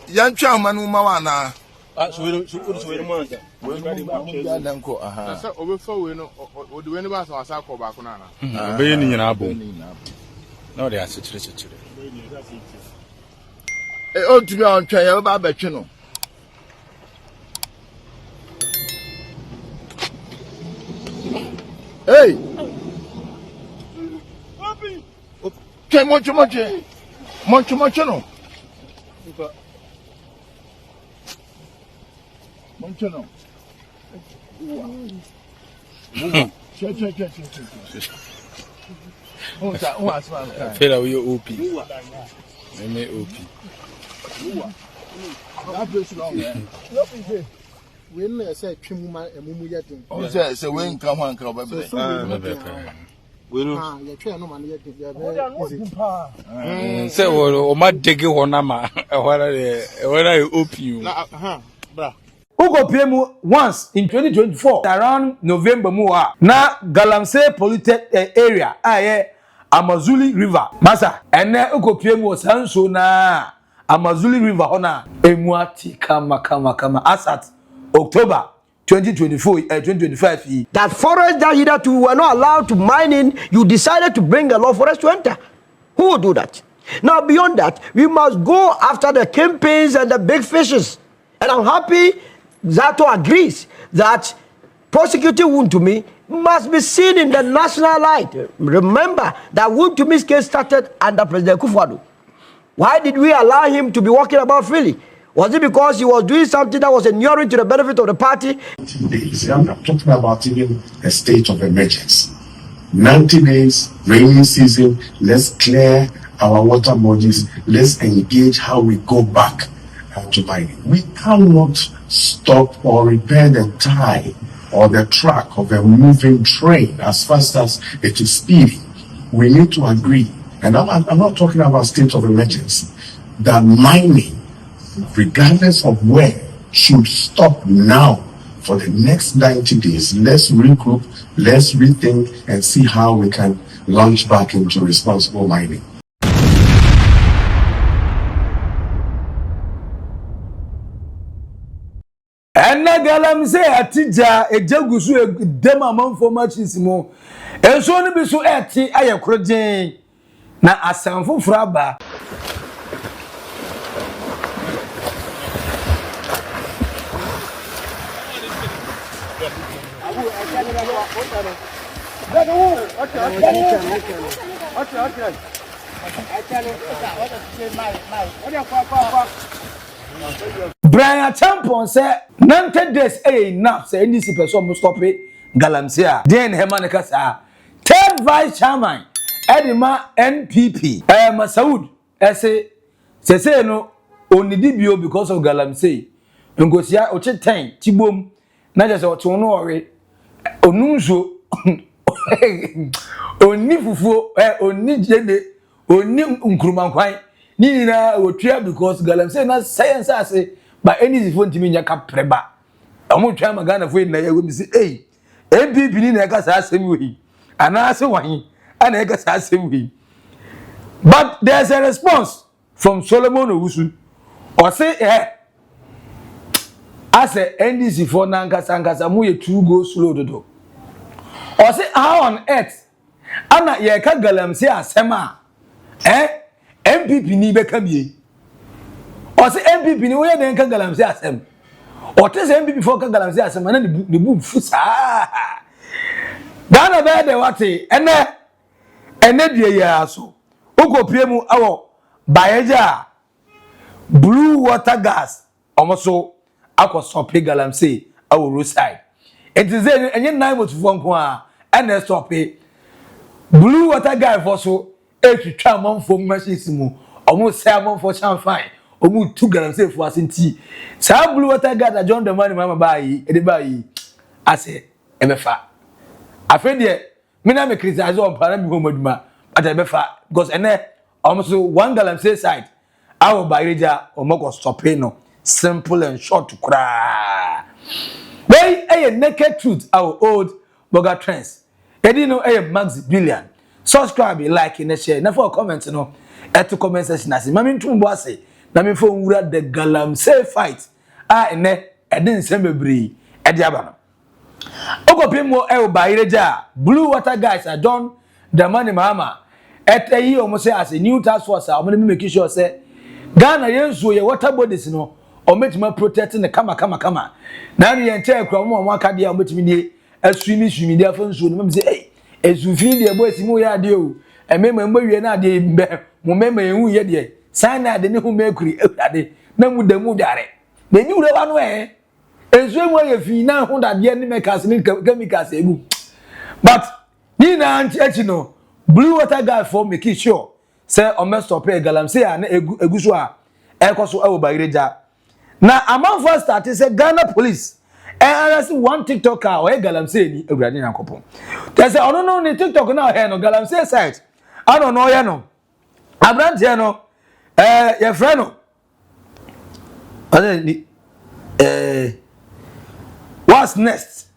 Yan chairman Mawana. So we monster. Danko, aha. So over we no or do any bus or Sako Bacona? Being in Abu. No, they are such. Oh, to be on trial about Bechino. Hey, Moncho. Fela we OP. Me OP. We no say twimuma emumu yedin. Oh say when come one come baby. We no. You try no man yedin. Say o ma dege honama whether you OP you. Bra. Ugo PM once in 2024 around November mua na Galamsey polluted area Amazuli River masa ene ugo PM was hanso na Amazuli River hona emuati kama asat October 2025 that forest that hitherto were not allowed to mine in, you decided to bring a law forest to enter. Who will do that? Now beyond that, we must go after the kingpins and the big fishes. And I'm happy Zato agrees that prosecuting Wontumi must be seen in the national light. Remember that Wuntumi's case started under President Kufuor. Why did we allow him to be walking about freely? Was it because he was doing something that was inuring to the benefit of the party? I'm talking about even a state of emergency. 90 days, rainy season, let's clear our water bodies, let's engage how we go back to mining. We cannot stop or repair the tie or the track of a moving train as fast as it is speeding. We need to agree, and I'm not talking about state of emergency, that mining, regardless of where, should stop now for the next 90 days. Let's regroup, let's rethink, and see how we can launch back into responsible mining. Enna Galamsey atija ejagusu dem amanfo machisimo enso ne bi so eti ayekrojen na asanfo fraba Brian Champion say 90 days enough say NDC person must stop it Galamsey then Hemanika sa third vice chairman Edima NPP Masoud say no onidi bio because of Galamsey ngosia oche 10 tibom na just oto no ore onunzo oni fufuo oni jene oni nkrumankwan ni na otwa because Galamsey na science ase ba any phone timi nya ka preba omo twa magana fo na yawo mi say MPP ni na ka sa asem wi ana ase wahin ana ka sa asem wi but there's a response from Solomon Owusu or say as a NDC for nankasa mu ye too go slow dodo or say how on earth ana ye ka Galamsey asem a MPP ni be kabie or say MPP ni we den ka Galamsey asem or te say MPP for ka Galamsey asem na ne bu fusa dana be de wate ene die ya so ukopie mu awo bayeja blue water gas omoso akosopre Galamsey awo roadside it is enye NAIMOS for nko a ene stop blue water gas for so etwitwa amanfo machines mu omo say amanfo champagne omo tu Galamsey for asenti sa blue water gas John the man mama bayi e de bayi ase emefa afede me na me criticize on para mi homaduma but emefa because ene omo so one Galamsey side awo bayeja omo go stop no simple and short to cry they a naked truth our old Oldboga trends edi no Maxi Billian subscribe, like, and share. Now for comment, at the comment section, as Mammy Tumbo say, na me fo nwura the Galamsey fight ene eden semebri ede aba no okopimo e obayireja blue water guys are done the money mama yi omo say as a new task force omo make sure say Ghana yenso ye water bodies no ometima protect ne kama na ne yenche kra omo aka dia ometimi nie asumi dia fa nsuo no me say eh ezufin dia boy simu ya de o emema mbawie na de mo mema ehu ye de sana de ne hu mekuri ade na mu damu dare na nyi wura wa no ensuo mu ye fi na hu da de ne mekas ne chemicals egu but ni na anti no blue water guy for make sure say o me stop e Galamsey na eguso a ekoso e wo bayireja na amanfo start say Ghana police arrest one TikToker or Galamsey ni ewurade Nyankopon they say ono no ni TikTok na he no Galamsey site ano no ye no abrante no your friend no ni what's next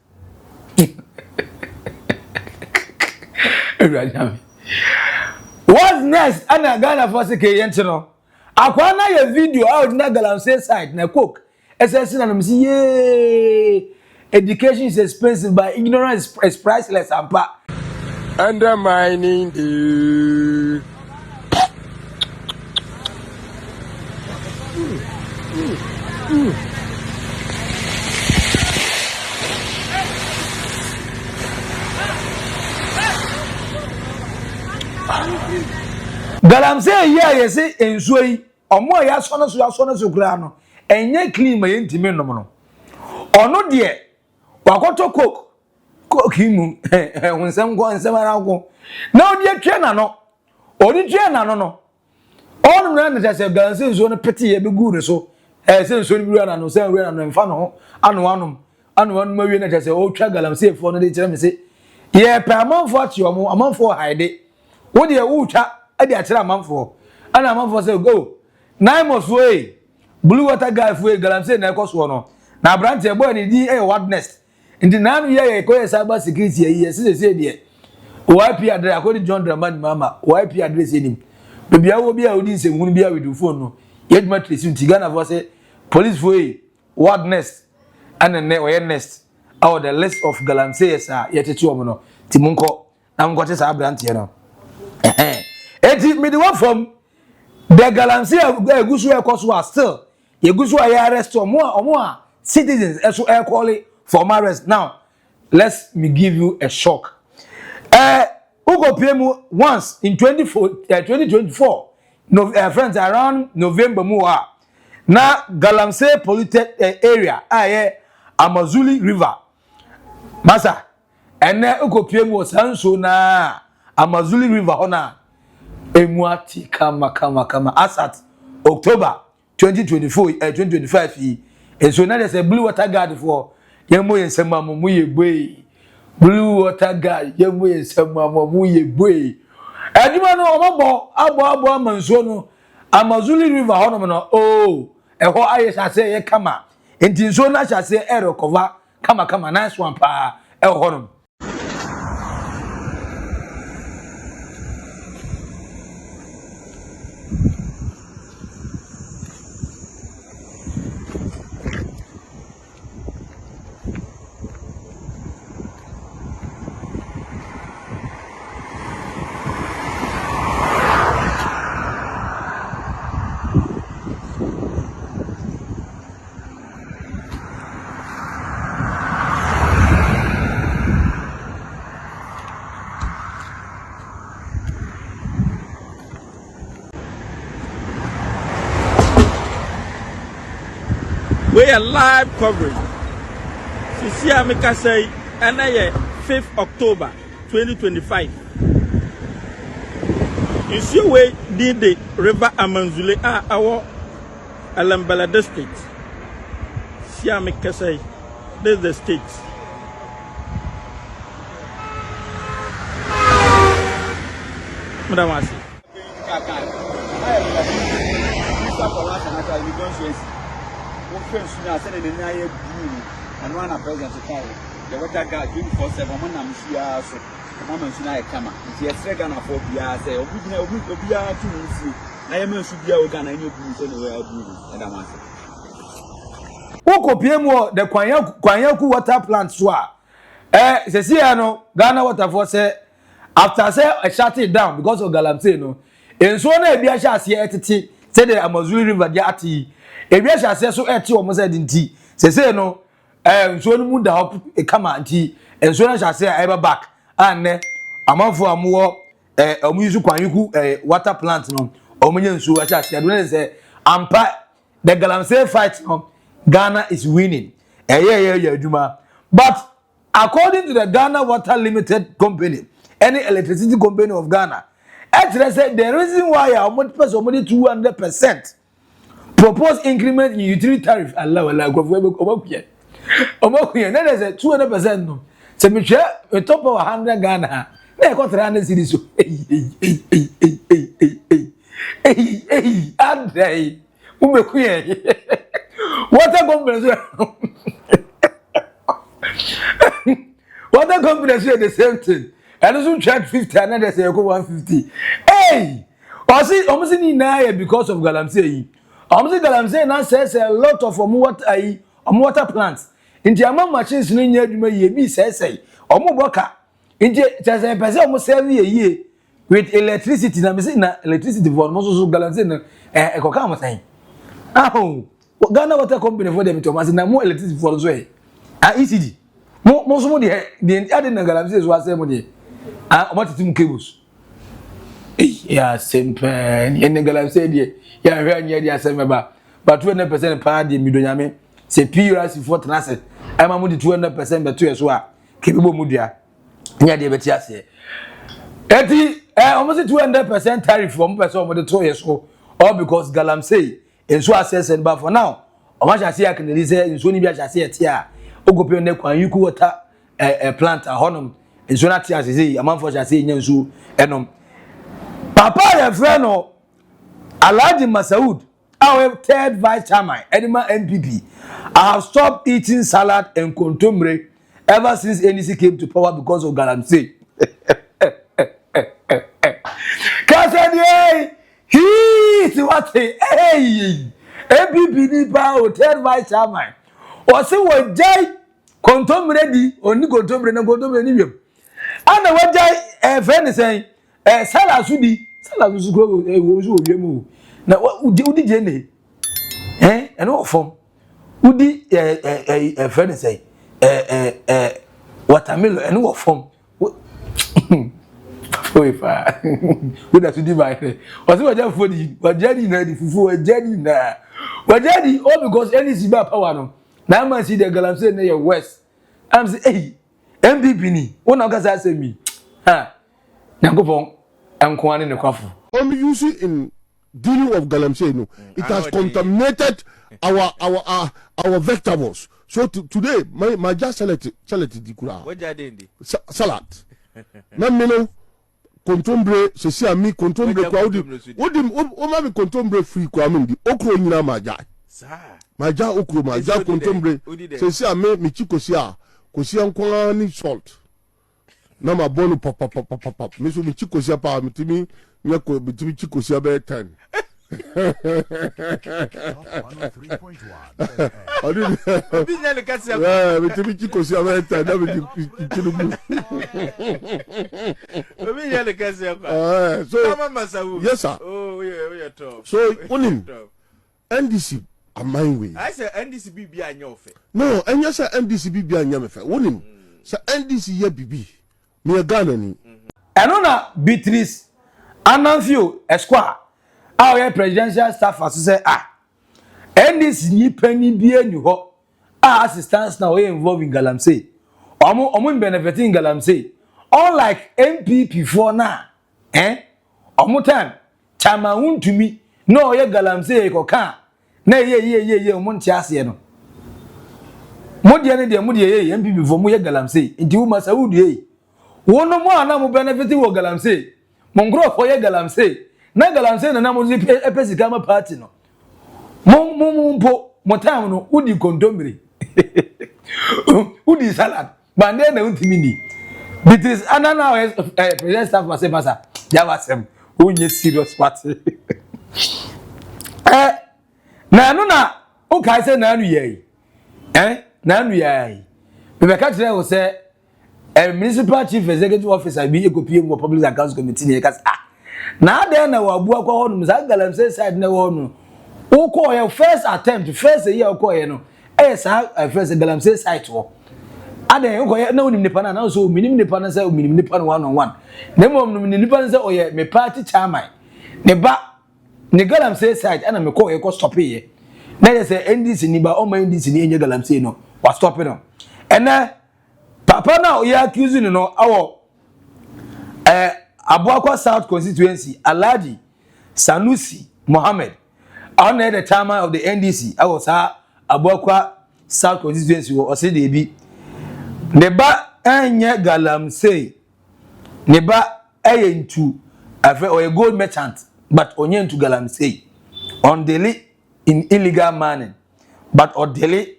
what's next ana Ghana for say ke yent no akwa na your video out na Galamsey site na cook SS na no see ye education is expensive but ignorance is priceless ampa Undermining the Galamsey ye say ensuo yi omo ya so so kura no enye clean ma yentimi no no ono de wakoto coke himu hunsem go nsem ara go na odi atwe na no odi twe na no onu na na say Galamsey ensuo no pete ye be gu so say ensuo ni bi na no say we na no mfa no anu mawie na say o twa Galamsey fo no de kire me say ye pe amanfo ati omo amanfo haide wo de wo twa ade akire amanfo ana amanfo say go NAIMOS today blue water guy for Galamsey na ekoso no na brante boy ni di wildness ndi nanu ye ko cyber security ye se de YP address akodi John Dramani mama YP address enim bebia wo bia odi nsehunu bia with phone no ye duma trace nti Ghana for say police for wildness and ne awareness out the list of Galamsey sa ye tete omo no ti munko na munko te sa brante no eti me the one from the Galamsey egusu ekoso still yegusu ya arrest omo a citizens eso call it for arrest now me give you a shock ugo pm once in 2024 no friends around November mu na Galamsey polluted area Amazuli river masa ene ugo pm was sanso na Amazuli river hona emuati kama asat October 2025 and so now there's a blue water guard for yemo yensema mu ye boy blue water guard yemo yensema mu ye boy aduma no ombo abo amanso no Amazuli river hono no eho ayesha say ye kama enti so na sha say e recover kama nice one pa e hono. We are live coverage. Sisi Amika say, and 5th October 2025. You see where did the river Amanzule our Alambala district. Sisi Amika say, this is the state. Madam Maxi. Friends now said in the blue and one of president the water guard 24/7 when I'm here so mama should I come it's a second of Obia say Obia to I am a Subia organ and you and I'm asking. Woko PM the Kwanyaku water plant swa. No Ghana waterfall say after say I shut it down because of Galamsey no. And so na ebi ahia ase etiti say the Amazulu River dey ati. Ebi ahia ase so eti o mo say dinti. Say no so no mu da up e kama anti. And so na ahia ase eba back. Anne amanfo amwo omo yusu Kwanyaku water plant no. Omo nya nsu ahia ase do na say ampa the Galamsey fight no Ghana is winning. But according to the Ghana Water Limited Company, any electricity company of Ghana, actually said the reason why our money 200% proposed increment in utility tariff. Allah, that is a 200% no. So me share on top of 100 Ghana. They got 300 cities. Hey, water companies water companies say the same thing. And also charge 50 and then they say 150. Hey! Almost in because of Galamsey. Almost Galamsey now says a lot of water plants. In the amount machines in you be says worker. In the person almost every year with electricity. Na electricity for most Galamsey a kokama saying. Ghana Water Company for them to mass na more electricity for so ECD most mo the adding na Galamsey is what say mo dey what team cables yeah simple and Galamsey dey yeah we anya dey asem ba but 200% pa dey midonyame say PURC for transit I ma mo dey 200% beto so a kebibo mu dua nya dey beti ase eti almost 200% tariff for mo person mo dey to so all because Galamsey and so assess and but for now o ma shase akaneli say nso ni bi shase etia ogope ne Kwanyaku water plant ahonom nso na tia say amanfo shase nya nso enom papa ya friend no Alhaji Masoud our third vice chairman Edema MPP I have stopped eating salad and contomere ever since NDC came to power because of Galamsey Kasadi he what hey MPP ni pa hotel vice chairman o se wo jai contomere di oni contomere na contomere ni wiem ana wo jai friend say sala sudi sala su go wo su wiem na udi je ne eno form udi friend say watermelon eno form fa we da to divide o se waja fodi wajani na di fufu wajani na wajani all because any siba power no na man see the Galamsey na your west am say hey MPP ni wona ka say me ha Nyankopon enko ane ne kwafo Only using in dealing of Galamsey no it has contaminated our vegetables. So today my just salad di kura what jade ndi salad na meno contombre se ami contombre kwa odi o ma mi contombre free kwa mi di okro nyina maja maja okro maja contombre se ami mi chikosia kosia nkwa ni salt na ma bonu pop mi so mi chikosia pa mi timi nyako mi timi chikosia be 10 mi timi chikosia be 10 na mi chinubu so yes sir we tough so unim NDC amine way I say NDC bibi anyofe no enya say NDC bibi anyamefe unim say NDC ye bibi me Ghana ni eno na Beatrice Ananfio Esquire our presidential staff as say NDC ni pani bi enu ho assistance now we involved in Galamsey omo benefiting Galamsey unlike MPP for now omo time chama huntumi no ye Galamsey ko kan na ye omo ntiase no modie ne de modie ye MPP for mo ye Galamsey nti wo Masoud ye wono mo ana mo benefiting wo Galamsey mongro for ye Galamsey na Galamsey na mo epesi kama party no mo time no udi condombre udi salad bande na untimi ni Beatrice anana president staff must say masa ya wasem onye serious party na no na o kai say na anu ye na anu ye be ka tire wo say municipal chief executive officer bi ekopie mu public accounts committee ne ka na dey na wa bua kwa honu za Galamsey side na wo no wo ko ye first attempt first year ko ye no sa first Galamsey site wo ade wo ko ye na onim nipa na so minim nipa na say minim nipa one on one na mom no minim nipa na say oye me party chairman ne ba ne Galamsey side ana me ko ye ko stop ye na ye say NDC ni ba o ma NDC ni enye Galamsey no wa stop no ene papa na oye accuse no awo Abuakwa South constituency Alhaji Sanusi Mohammed on the chairman of the NDC I was Abuakwa South constituency wo ose de bi ne ba enye Galamsey ne ba eyentu afa oye gold merchant but onye ntu Galamsey on daily in illegal mining but on daily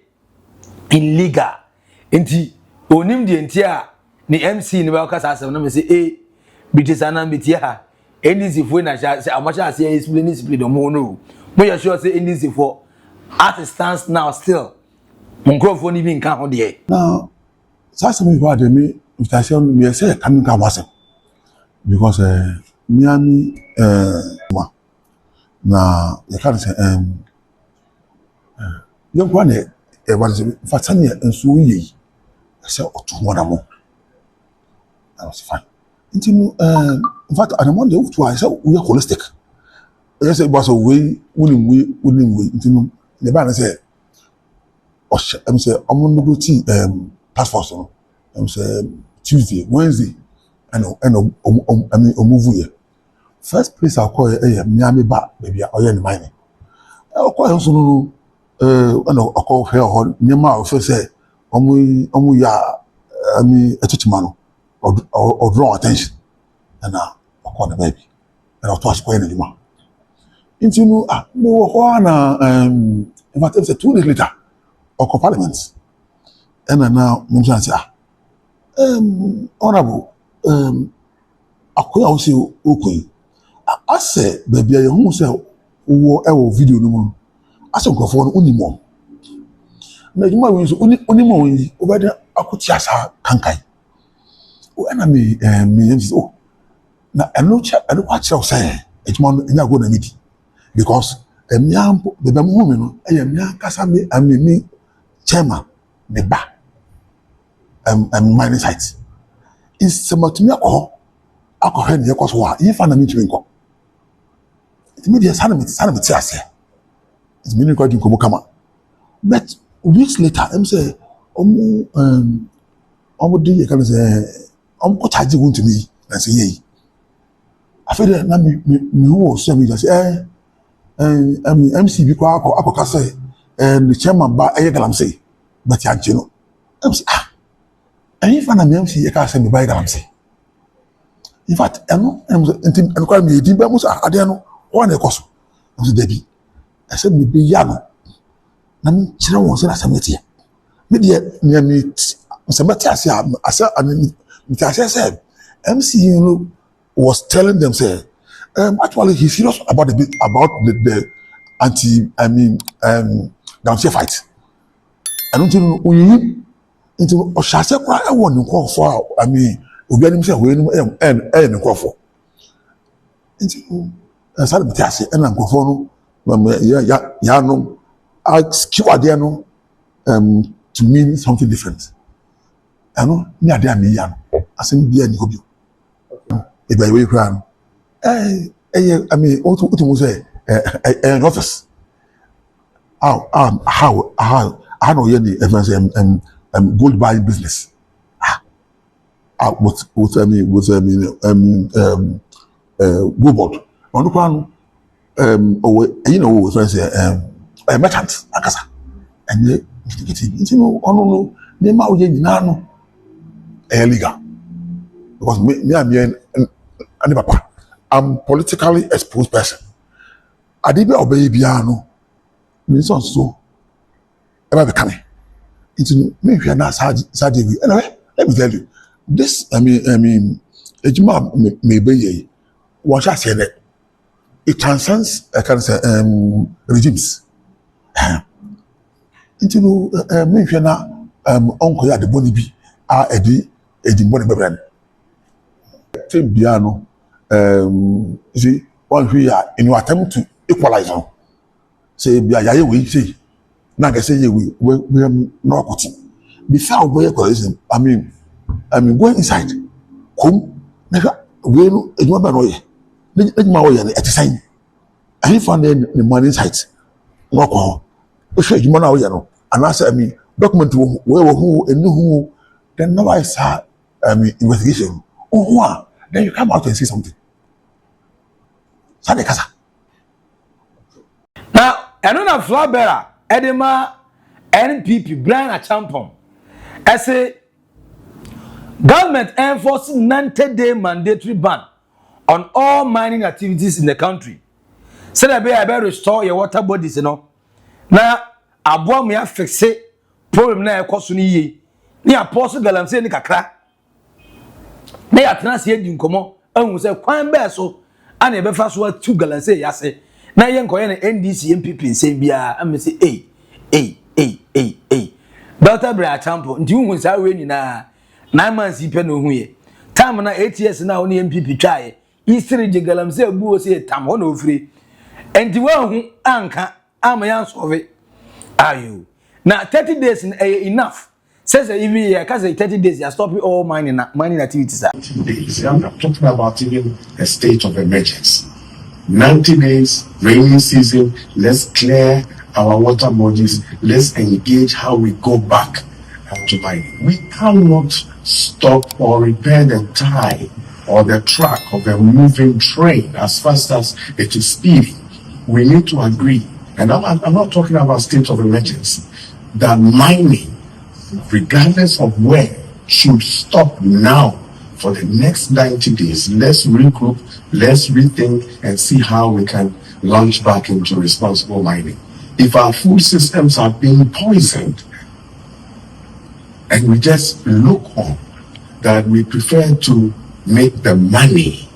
illegal enti onim de entia ni MC ni ba kasa asem na me say bitisana bitia NDC fo na say amacha say explain do mo no mo you sure say NDC for as it stands now still microphone ni bi nka ho de now sasa me ba de me invitation me say coming ka wasem because Miami na you can say young one was fatania enso yi say otumona mo that was fine. In fact, and I'm on the to I said we are holistic. Yes, it was a way, winning way. Into the banner said, I'm saying, I'm on the platform. I'm saying Tuesday, Wednesday, and I mean, a movie. First place I'll call Miami back, maybe I am mining. I'll call also know, and I'll call her near my first say, ya, I mean, a chichimano. Or draw attention, and now I call the baby, and I'll toss point anymore. Into no one, in fact, it was 2 days later, or parliaments, and now Munjan say, honorable, I could also okay. I say, baby, I won't say, who video no more. I saw go for only more. Now you might use only more over there. I could just have kankai. When I mean, oh, now I know what you're saying. It's more in a good meeting because the woman, I am young Kasami, I mean, me, chairman, the bar, and mining sites. It's about me, I could hear the cause war, if I'm a meeting. It's media son of it, it's meaning quite in Komokama. But weeks later, I'm saying, do you can say, what charge you to me and say, yea. I feel that me who say me just MC because I say and the chairman by Galamsey, but you know, MC and if I'm MC, you can't send me by Galamsey. In fact, I know and call me Dimbamus, I don't know one a cost. I said, Debbie, I said, me be young. Nam children was in a cemetery. Media near me, cemetery, I said, MC was telling them, say, actually, he's serious about the Galamsey fight. I don't know when into Oshase cry. I want to call for. I mean, we get himself and call for. Into Salamatiasi and I'm going for no, I keep Adiano to mean something different. I know near there me young. I send be any hobby. If I will crown, I mean, what you say, an office. How know any advance gold buying business. What I mean, go board. On the crown, you know, friends, a merchant, Akasa, and you know, no, Nema Nano. Illegal because me papa, I'm politically exposed person. I did not obey piano. Me so ever becoming. Into me if you are not Saturday. Anyway, let me tell you this. I mean, Ejima may be what I said. it transcends regimes. Into no mention uncle at the body be edi money bebran. Tim Biano see one we are in your attempt to equalize on. Say be a we say na ga say we no kuti. Before we equalism, I mean go inside. Come we no eduma ba no ye. Eduma wo ye na etisan. I found the money inside. No ko. O show eduma na wo ye no. And I mean document where who and who then now I saw investigation. Oh, then you come out and say something. Now, another flower bearer, Edema NPP, Brian Achampon. I say, government enforcing 90-day mandatory ban on all mining activities in the country. Say that I better restore your water bodies, you know. Now, aboa me afixe problem na ekoso ni yi. Ni apostle Galamsey ni kakra. Na ya tena se di nkomo, ehun se kwan be so, ana e be fa so atu Galamsey yase. Na ye nkoye na NDC MPP nsem bia am say Dr. Bra Champo, nti hu sa we nyina 9 months ipe no hu ye. Time na 8 years na oni MPP twae. Istri je Galamsey abu o se tam ho na ofire. Enti wa hu anka amayan sove. Ayo. Now 30 days enough. Says even here, because 30 days, you stop all mining activities. 90 days. I'm talking about even a state of emergency. 90 days, rainy season. Let's clear our water bodies. Let's engage how we go back to mining. We cannot stop or repair the tie or the track of a moving train as fast as it is speeding. We need to agree. And I'm not talking about state of emergency. That mining, regardless of where, should stop now for the next 90 days. Let's regroup, let's rethink, and see how we can launch back into responsible mining. If our food systems are being poisoned, and we just look on, that we prefer to make the money,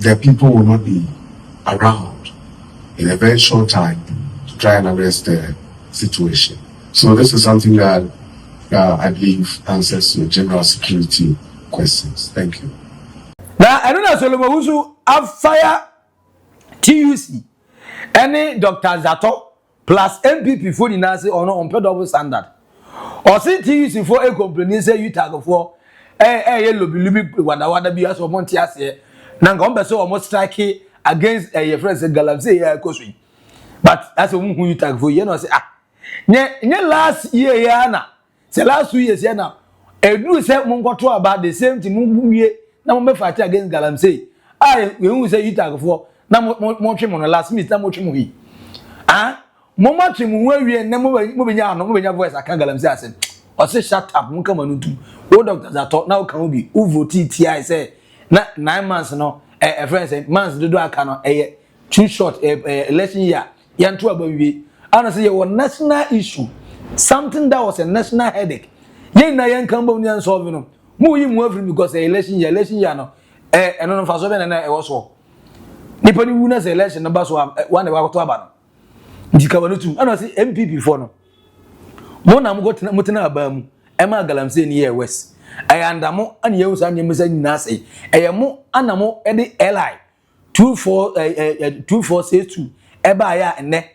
the people will not be around in a very short time to try and arrest the situation. So this is something that I believe answers your general security questions. Thank you. Now, I don't know, Solomon, who's have fire TUC, any Dr. Zato plus MPP for the Nasi or no on double standard. Or see TUC for a company say you tag for yellow lubi wada be as or Montias here. Nangombe so almost strike against your friends in Galamsey, but that's who you tag for, you know, say, nye last year yana, say last 2 years yana, do say Mongoto about the same thing, na mo fight against Galamsey. We who say you tag for, na mo trim on the last minute, na mo trim wi. Mo ma trim we na mo benya voice aka Galamsey asen. O say shut up, mo come anutu. O doctors that talk now can be who vote TI say na 9 months no friend say months do aka no too short election year yanto abawi. And say a national issue, something that was a national headache. Yen na yen kan bom nyan solve no. Mu yi mu afri because election year no. Eno fa so be na e wo so. Nipa ni wu na election number so one wa to aba no. Ndi ka wanu tum. And say MPP for no. Mo na mo go tena aba mu. E ma Galamsey ni year west. Ayanda mo an ye usa nyem sa nyina sei. Mo anamo e de LI 2462 e ba ya ene.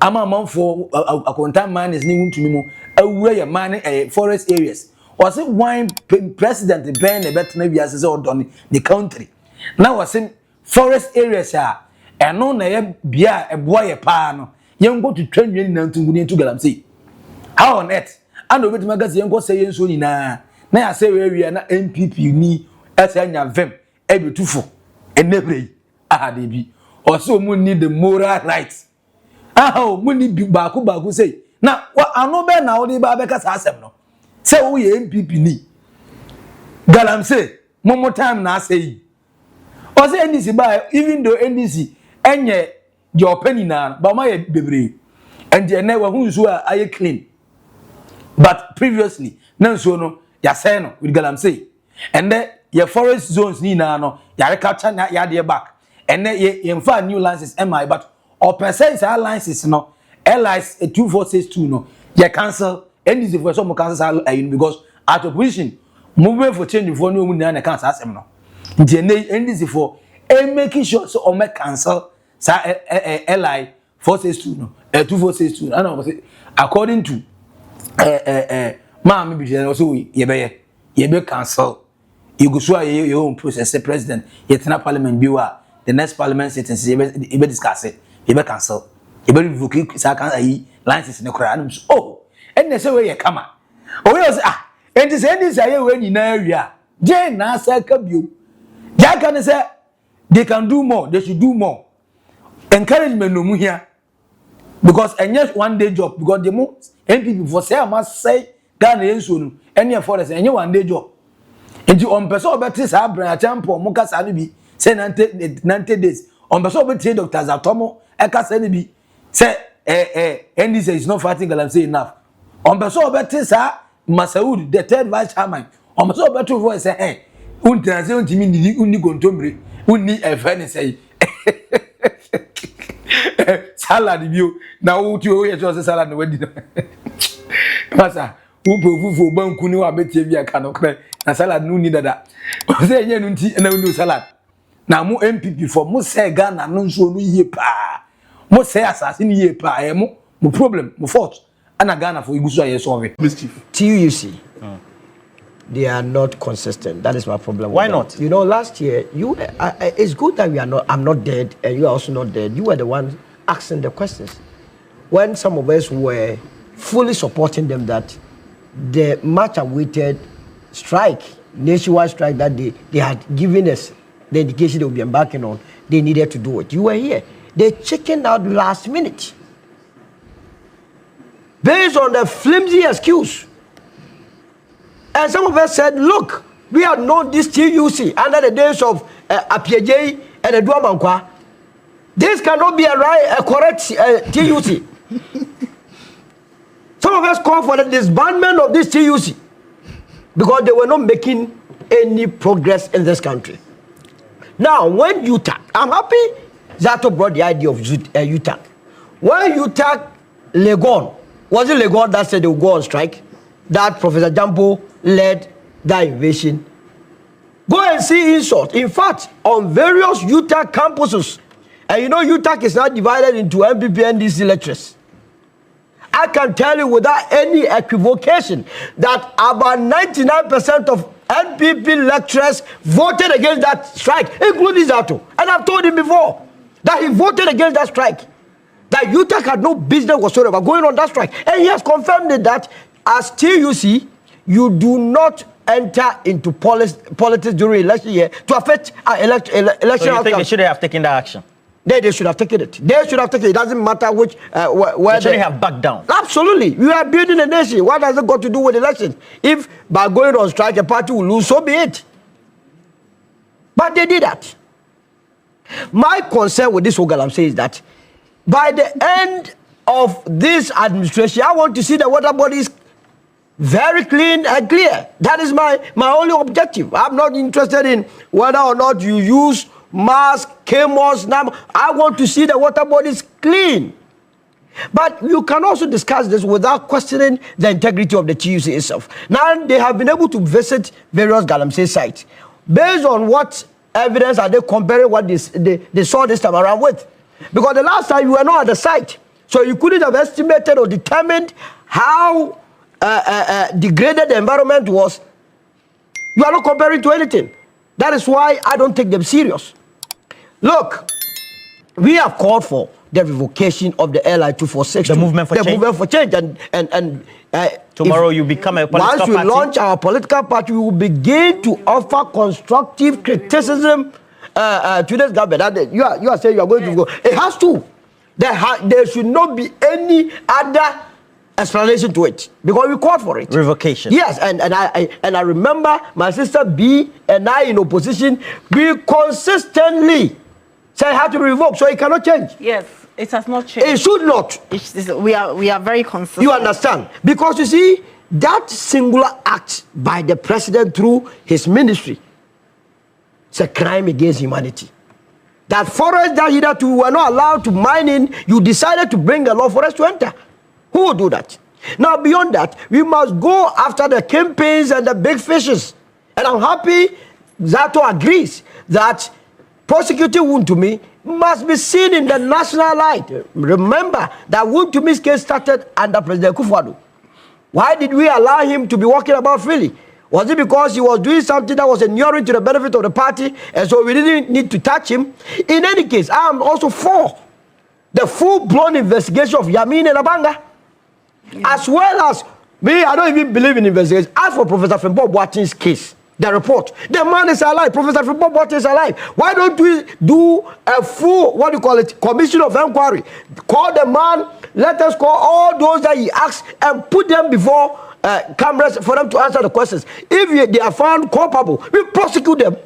Ama manfo akonta mines ni wuntumi mu awura ya mine forest areas was it wine president ben e betena biase se odon the country na was forest areas eno na ye bia eboa ye pa no yengo to twanwe ni nantungu ni to Galamsey how on earth and obeti magazine yengo say yenso ni na ya say we na MPP ni asa nya vem ebetufo enebrei ahade bi also mu need the moral rights. Muni baku say. Now, what I know better now, the Babeka Sassam no. Say, we MPP ni. Galamsey, one more time now say. Or say NDC by, even though NDC, and yet your penny now, but my baby. And you never who's who are clean. But previously, no so no, ya say no with Galamsey. And then your forest zones ni na no, ya recapture na ya dear back. and then you find new licenses MI, but or per se is our licenses no, LIs 2462 no, you cancel any is for some cancel because at opposition movement for change for no money and cancel as no. Any is for making sure so or make cancel LI 462 no, 2462. I know according to Mammy be also ye be cancel. You go show your own process, president, yet in a parliament viewer, the next parliament sitting, you be discuss it, you be cancel, you be revoke licenses in the crowd. Oh, and that's the way you come. Oh, yes, and this end is a when in area. Jane, I said, you. Jack can say they can do more, they should do more. Encouragement no here. Because and just 1 day job, because the most NPP for say I must say, Ghana is soon, any forest, and you 1 day job. And you on person better say Abraham Champo, Moka Sanibi, say 90 days. On person better doctors at Tomo, Eka Sanibi, say, and this is not fighting Galamsey enough. On person better say Masaud, the 3rd vice chairman. On person better voice say, hey, Untransition to me, Uni Gontombre, Uni a fan say. Salad view now you just salad no wedding. Masa, who for banku ni wa beti bia ka no kre na salad no ni dada. O say nya no nti na no salad. Na mo MPP for mo say Ghana no nso no yie pa. Mo say asase ni yie pa e mo problem, mo fault. Ana Ghana for igusu aye solve. TUC. They are not consistent. That is my problem. Why not? You know, last year, it's good that we are not. I'm not dead, and you are also not dead. You were the one asking the questions. When some of us were fully supporting them, that the much-awaited strike, nationwide strike that they had given us the indication they would be embarking on, they needed to do it. You were here. They chickened out last minute, based on the flimsy excuse. And some of us said, look, we have known this TUC under the days of Apiejay and Eduamankwa. This cannot be a correct TUC. Some of us call for the disbandment of this TUC because they were not making any progress in this country. Now, when UTAC, I'm happy Zato brought the idea of UTAC. When UTAC, Legon, was it Legon that said they would go on strike? That Professor Jambo led that invasion. Go and see insult. In fact, on various UTAC campuses, and you know UTAC is now divided into MPP and NDC lecturers. I can tell you without any equivocation that about 99% of NPP lecturers voted against that strike, including Zato. And I've told him before that he voted against that strike. That UTAC had no business whatsoever going on that strike. And he has confirmed it that as TUC, you do not enter into politics during election year to affect election outcomes. So you think they should have taken that action? They should have taken it. They should have taken it. It doesn't matter which where they shouldn't have backed down. Absolutely. We are building a nation. What does it got to do with elections? If by going on strike a party will lose, so be it. But they did that. My concern with this Galamsey is that by the end of this administration, I want to see the water bodies very clean and clear. That is my only objective. I'm not interested in whether or not you use mask, chemos. I want to see the water bodies clean. But you can also discuss this without questioning the integrity of the TUC itself. Now, they have been able to visit various Galamsey sites. Based on what evidence are they comparing what they saw this time around with? Because the last time you were not at the site. So you couldn't have estimated or determined how degraded the environment was. You are not comparing to anything. That is why I don't take them serious. Look, we have called for the revocation of the LI 246. The movement for change. The movement for change. And tomorrow you become a political party. Once we launch our political party, we will begin to offer constructive criticism to this government. You are saying you are going to go. It has to. There should not be any other explanation to it because we called for it. Revocation. Yes, and I remember my sister B and I in opposition, we consistently said it had to be revoked, so it cannot change. Yes, it has not changed. It should not. We are very consistent. You understand? Because you see, that singular act by the president through his ministry, it's a crime against humanity. that forests that hitherto were not allowed to mine in, you decided to bring a law for us to enter. Who will do that? Now, beyond that, we must go after the kingpins and the big fishes. And I'm happy Zato agrees that prosecuting Wontumi must be seen in the national light. Remember that Wuntumi's case started under President Kufuor. Why did we allow him to be walking about freely? Was it because he was doing something that was inuring to the benefit of the party, and so we didn't need to touch him? In any case, I am also for the full-blown investigation of Yamin and Abanga, as well as me. I don't even believe in investigation. As for Professor Fimbo Boating's case, the report, the man is alive. Professor Fimbo Boating is alive. Why don't we do a full, what do you call it, commission of inquiry? Call the man. Let us call all those that he asked and put them before cameras for them to answer the questions. If they are found culpable, we prosecute them.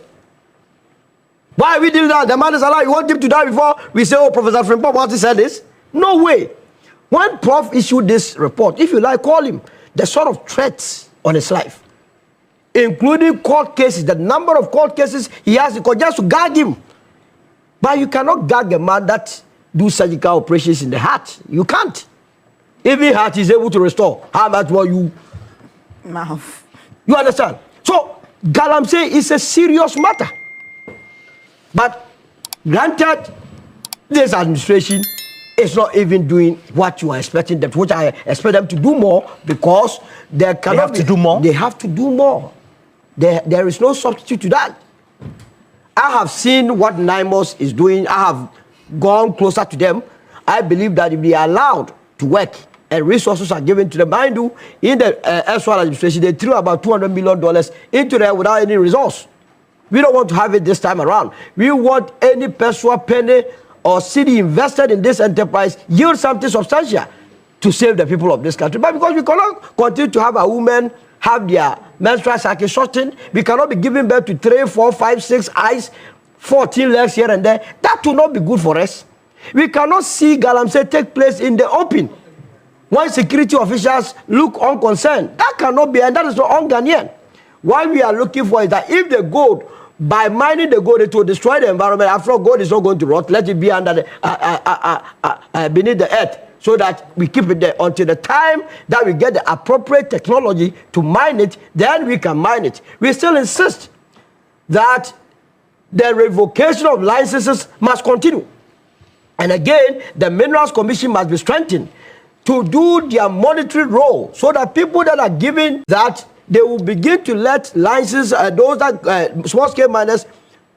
Why we did that? The man is alive. You want him to die before we say, oh, Professor Fimbo Boating said this? No way. When Prof issued this report, if you like, call him, the sort of threats on his life, including court cases, the number of court cases he has, just to gag him. But you cannot gag a man that do surgical operations in the heart. You can't. Even heart is able to restore. How much more you? Mouth. You understand? So, Galamsey is a serious matter. But granted, this administration is not even doing what you are expecting them to, which I expect them to do more, because they have to do more. They have to do more. There is no substitute to that. I have seen what NAIMOS is doing. I have gone closer to them. I believe that if they are allowed to work and resources are given to them, mind you, in the SWAT administration, they threw about $200 million into there without any resource. We don't want to have it this time around. We want any personal penny or city invested in this enterprise yield something substantial to save the people of this country. But because we cannot continue to have a woman have their menstrual cycle shortened, we cannot be giving birth to 3, 4, 5, 6 eyes, 14 legs here and there. That will not be good for us. We cannot see Galamsey take place in the open when security officials look unconcerned. That cannot be, and that is not un-Ghanaian. What we are looking for is that if the gold, by mining the gold, it will destroy the environment. After all, gold is not going to rot. Let it be under the beneath the earth, so that we keep it there until the time that we get the appropriate technology to mine it. Then we can mine it. We still insist that the revocation of licenses must continue. And again, the Minerals Commission must be strengthened to do their monitoring role, so that people that are giving that, they will begin to let licenses, those that small-scale miners,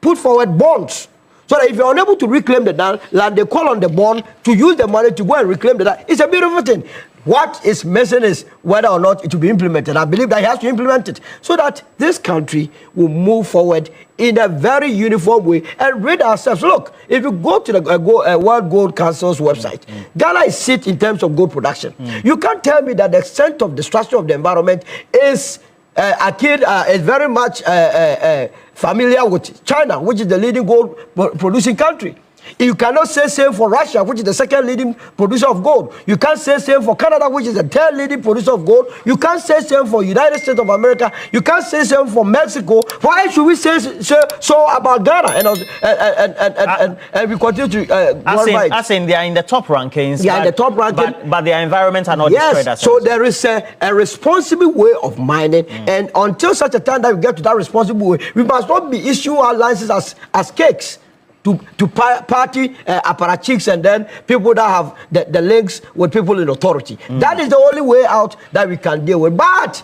put forward bonds. So that if you're unable to reclaim the land, they call on the bond to use the money to go and reclaim the land. It's a beautiful thing. What is missing is whether or not it will be implemented. I believe that he has to implement it, so that this country will move forward in a very uniform way and rid ourselves. Look, if you go to the World Gold Council's website, Ghana is sit in terms of gold production. You can't tell me that the extent of destruction of the environment is is very much familiar with China, which is the leading gold producing country. You cannot say same for Russia, which is the second leading producer of gold. You can't say same for Canada, which is the third leading producer of gold. You can't say same for United States of America. You can't say same for Mexico. Why should we say so about Ghana? And we continue to as in they are in the top rankings. Yeah, in the top ranking. But their environment are not destroyed. As so there is a responsible way of mining, and until such a time that we get to that responsible way, we must not be issuing our licenses as cakes to party apparatchiks and then people that have the links with people in authority. That is the only way out that we can deal with. But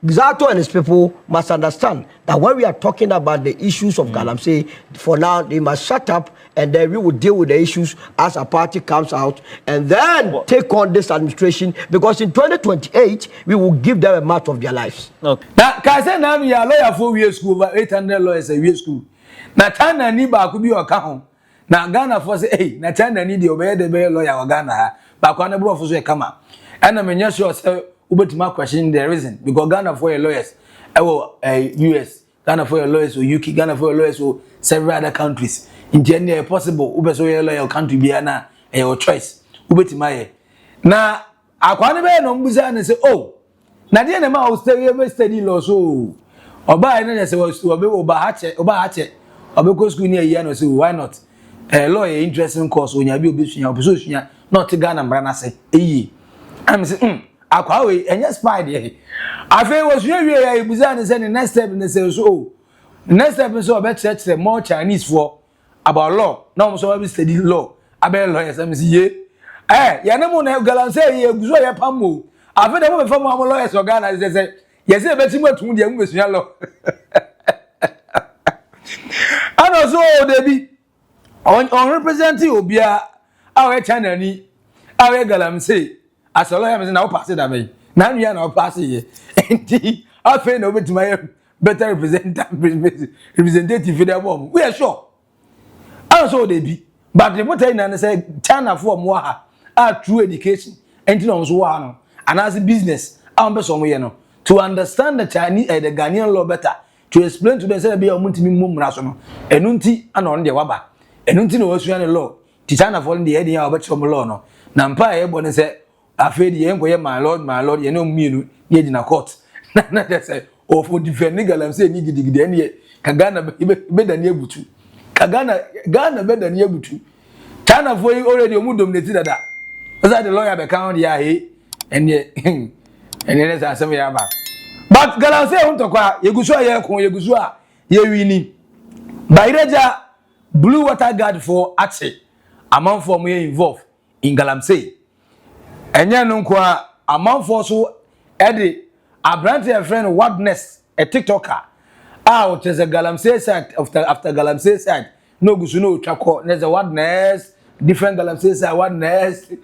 Zato and his people must understand that when we are talking about the issues of Galamsey, for now they must shut up, and then we will deal with the issues as a party comes out, and then take on this administration, because in 2028 we will give them a match of their lives. Okay. Now, Kaisen, now we are lawyer for year school, over 800 lawyers a year school. Na China ni ba ku bi o ka ho na Ghana for say hey na China ni de obey the be lawyer wa Ghana ha ba kwa na bro for so e kama and na menya sure say ubetima question the reason because Ghana for your lawyers US, Ghana for your lawyers or UK, Ghana for your lawyers or several other countries in general possible ube so your lawyer country bi na your choice ubetima ye na akwa na be no mbuza na say oh na de na ma o study law so oba na say oba hache obeko school near here no say why not lawyer interesting course onya bi obesua obesua not Ghana mbrana say eyi am say akwa we enye spy de afi was we ya ebuza ne say the next step ne say so the next step so be church more Chinese for about law now so we study law abel lawyers am say ye ya ne mo na Galamsey ye eguzo ye pamo afi de mo be fam am lawyers o Ghana say yes e be ti mo tun de mo besua law ano so de bi on representing Obia our channel ni our Galamsey as a lawyer na pass that way na nua na pass ye enti afa na obetima better representative for the bomb we are sure also they be but the motor na say China for mo ha true education enti no so wa no and as business am be so mo ye no to understand the Chinese the Ghanaian law better to explain to them say be omuntimi mumra so no enunti ana on de waba enunti na wasua ne law ti China for the head ya obecho mo law no na mpa e bo ne say afedi ye nkoye my lord ye no mienu ye gina court na they say o for defend Galamsey ni gidigidi ene ka Ghana be dani ebutu ka Ghana be dani ebutu China for already omu dominate dada so the lawyer be count ya he ene ene say asem ya ba but Galamsey won to kwa yegusu aye kon yegusu a ye wini Baireja Blue Water Guard for Ache among for me involved in Galamsey enye no kwa among for so ede abrante a friend Wadness a TikToker out is a Galamsey side after Galamsey side no gusu no twako there's a Wadness different Galamsey side Wadness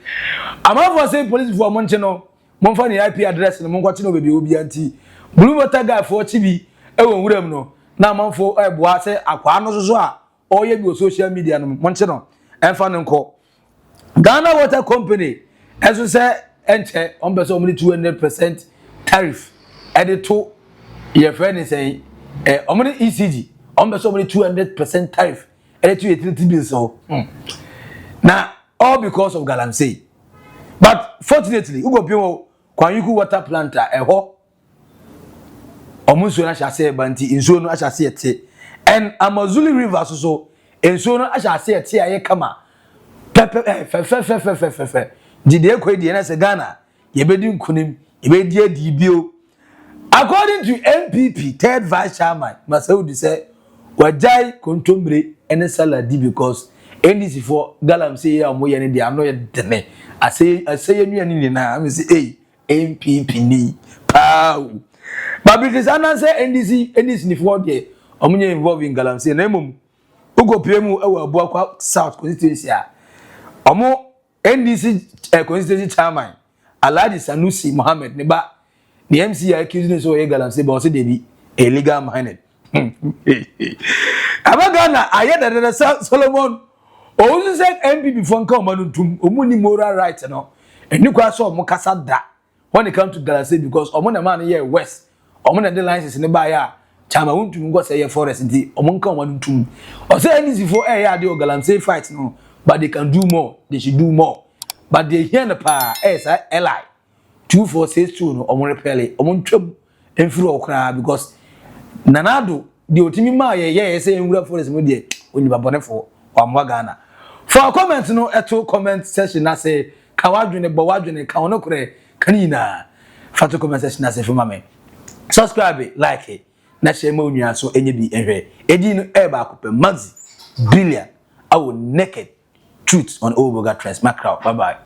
among for say police for monche no monfa ni IP address no monkwati no bebi obi anti Blue Water Guard for chibi e won wuram no na among for eboa say akwa no so a oye bi social media no monche no enfa no nko Ghana Water Company as we say enche on be so many 200% tariff added to your friend is saying omni ECG on be so many 200% tariff added to utility bills so now all because of Galamsey but fortunately ugo pimo kwanyuku water plant eho omunso na shase banti inso no ashase ete and Amazulu river so enso no ashase ete aye kama fe dide kwedi na se Ghana yebedi nkunim yebedi adibio according to MPP third vice chairman Masaudi say wajai kontombre ene saladi because NDC for Galamsey ya mo ye ne dia no ye dene ase yenu ni na am say MPP ni pow but because say NDC ni for there omunye involved in Galamsey na emom ugo piemu ewa Abuakwa South constituency a omo NDC constituency chairman Alhaji Sanusi Mohammed ne ba the MC accusing so Galamsey but say dey be illegal minded abagana ayeda Solomon o say MPP for nka omanuntum omuni moral right no enikwa so omo kasa da when it come to Galamsey because omo na man here west omo na the license ne ba ya chama wuntum ngo say forest ndi omo nka omanuntum o say NDC for ya dey Galamsey fight no but they can do more they should do more but they hear the pa LI 2462 no omo repele omo ntwam enfiri okra because nanado the otimi ma ye say enwura forest mo de oni babonefo wamwa Ghana for comment no eto comment section na say ka wadwene bo wadwene ka ono kure kanina fato comment section na say fuma me subscribe like na share ma onua so enye bi ehwe edi no e ba akopɛ Maxi Billian awo naked truth on Oldboga Trends macro bye bye.